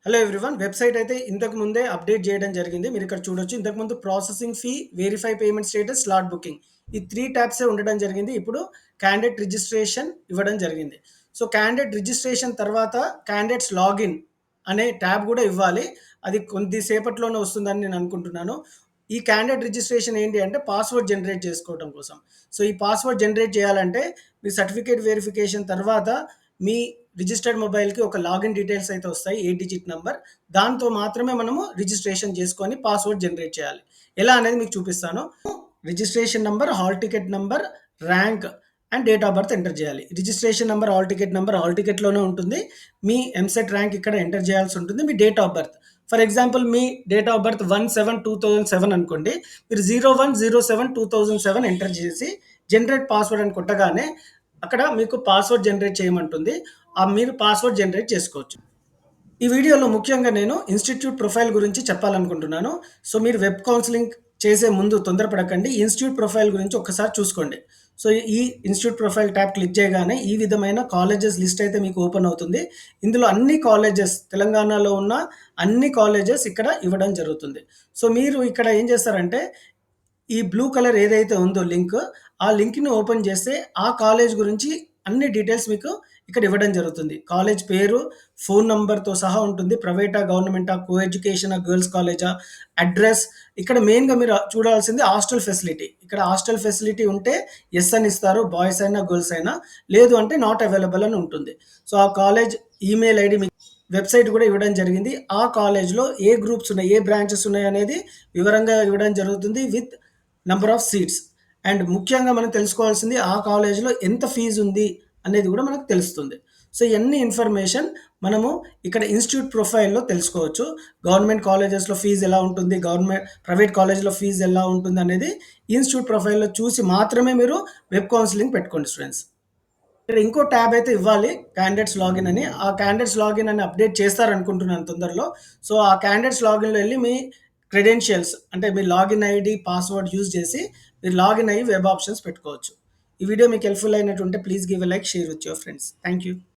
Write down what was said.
Hello everyone. Website అయితే ఇంతకు ముందే అప్డేట్ చేయడం జరిగింది. మీరిక్కడ చూడొచ్చు. ఇంతకుముందు processing fee, verify payment status, slot booking ఈ 3 ట్యాబ్సే ఉండడం జరిగింది. ఇప్పుడు క్యాండిడేట్ రిజిస్ట్రేషన్ ఇవ్వడం జరిగింది. సో, క్యాండిడేట్ రిజిస్ట్రేషన్ తర్వాత క్యాండిడేట్స్ లాగిన్ అనే ట్యాబ్ గూడా ఇవ్వాలి. అది కొద్ది సేపట్లోనే వస్తుందని నేను అనుకుంటున్నాను. ఈ క్యాండిడేట్ రిజిస్ట్రేషన్ ఏంటి అంటే పాస్వర్డ్ జనరేట్ చేసుకోవడం కోసం. సో, ఈ పాస్వర్డ్ జనరేట్ చేయాలంటే మీ సర్టిఫికేట్ వెరిఫికేషన్ తర్వాత మీ రిజిస్టర్డ్ మొబైల్‌కి ఒక లాగిన్ డీటెయిల్స్ అయితే వస్తాయి. 8 డిజిట్ నంబర్. దాంతో మాత్రమే మనము రిజిస్ట్రేషన్ చేసుకొని పాస్వర్డ్ జనరేట్ చేయాలి. ఎలా అనేది మీకు చూపిస్తాను. Registration number, hall ticket number, rank and date of birth enter చేయాలి. రిజిస్ట్రేషన్ నంబర్, హాల్ టికెట్‌లోనే ఉంటుంది. మీ ఎంసెట్ ర్యాంక్ ఇక్కడ ఎంటర్ చేయాల్సి ఉంటుంది. మీ date of birth. For example మీ డేట్ ఆఫ్ బర్త్ 1/7/2007 అనుకోండి. మీరు 01/07/2007 ఎంటర్ చేసి జనరేట్ పాస్వర్డ్ అని కొట్టగానే అక్కడ మీకు పాస్వర్డ్ జనరేట్ చేయమంటుంది. మీరు పాస్వర్డ్ జనరేట్ చేసుకోవచ్చు. ఈ వీడియోలో ముఖ్యంగా నేను ఇన్‌స్టిట్యూట్ ప్రొఫైల్ గురించి చెప్పాలనుకుంటున్నాను. సో, మీరు వెబ్ కౌన్సెలింగ్ చేసే ముందు తొందరపడకండి. ఇన్‌స్టిట్యూట్ ప్రొఫైల్ గురించి ఒక్కసారి చూసుకోండి. సో, ఈ ఇన్‌స్టిట్యూట్ ప్రొఫైల్ ట్యాబ్ క్లిక్ చేయగానే ఈ విధమైన కాలేజెస్ లిస్ట్ అయితే మీకు ఓపెన్ అవుతుంది. ఇందులో అన్ని కాలేజెస్, తెలంగాణలో ఉన్న అన్ని కాలేజెస్ ఇక్కడ ఇవ్వడం జరుగుతుంది. సో, మీరు ఇక్కడ ఏం చేస్తారంటే ఈ బ్లూ కలర్ ఏదైతే ఉందో లింక్, ఆ లింక్‌ని ఓపెన్ చేస్తే ఆ కాలేజ్ గురించి అన్ని డీటెయిల్స్ మీకు ఇక్కడ ఇవ్వడం జరుగుతుంది. కాలేజ్ పేరు, ఫోన్ నంబర్‌తో సహా ఉంటుంది. ప్రైవేటా, గవర్నమెంటా, కో ఎడ్యుకేషనా, గర్ల్స్ కాలేజా, అడ్రెస్. ఇక్కడ మెయిన్‌గా మీరు చూడాల్సింది హాస్టల్ ఫెసిలిటీ. ఇక్కడ హాస్టల్ ఫెసిలిటీ ఉంటే యెస్ అని ఇస్తారు. బాయ్స్ అయినా, గర్ల్స్ అయినా. లేదు అంటే నాట్ అవైలబుల్ అని ఉంటుంది. సో, ఆ కాలేజ్ ఈమెయిల్ ఐడీ మీకు వెబ్‌సైట్ కూడా ఇవ్వడం జరిగింది. ఆ కాలేజ్‌లో ఏ గ్రూప్స్ ఉన్నాయి, ఏ బ్రాంచెస్ ఉన్నాయనేది వివరంగా ఇవ్వడం జరుగుతుంది with number of seats. And ముఖ్యంగా మనం తెలుసుకోవాల్సింది ఆ కాలేజ్‌లో ఎంత ఫీజ్ ఉంది అనేది కూడా మనకు తెలుస్తుంది. సో, ఇయన్నీ ఇన్ఫర్మేషన్ మనము ఇక్కడ ఇన్‌స్టిట్యూట్ ప్రొఫైల్‌లో తెలుసుకోవచ్చు. గవర్నమెంట్ కాలేజెస్‌లో ఫీజ్ ఎలా ఉంటుంది, ప్రైవేట్ కాలేజ్‌లో ఫీజ్ ఎలా ఉంటుందనేది ఇన్‌స్టిట్యూట్ ప్రొఫైల్‌లో చూసి మాత్రమే మీరు వెబ్ కౌన్సెలింగ్ పెట్టుకోండి స్టూడెంట్స్. ఇక్కడ ఇంకో ట్యాబ్ అయితే ఇవ్వాలి, క్యాండిడేట్స్ లాగిన్ అని. ఆ క్యాండిడేట్స్ లాగిన్ అని అప్డేట్ చేస్తారనుకుంటున్నాను తొందరలో. సో, ఆ క్యాండిడేట్స్ లాగిన్‌లో ఎళ్లి మీ క్రెడెన్షియల్స్ అంటే మీ లాగిన్ ఐడీ, పాస్వర్డ్ యూజ్ చేసి మీరు లాగిన్ అయ్యి వెబ్ ఆప్షన్స్ పెట్టుకోవచ్చు. ఈ వీడియో మీకు హెల్ప్‌ఫుల్ అయినట్టుంటే please give a like, share with your friends. Thank you.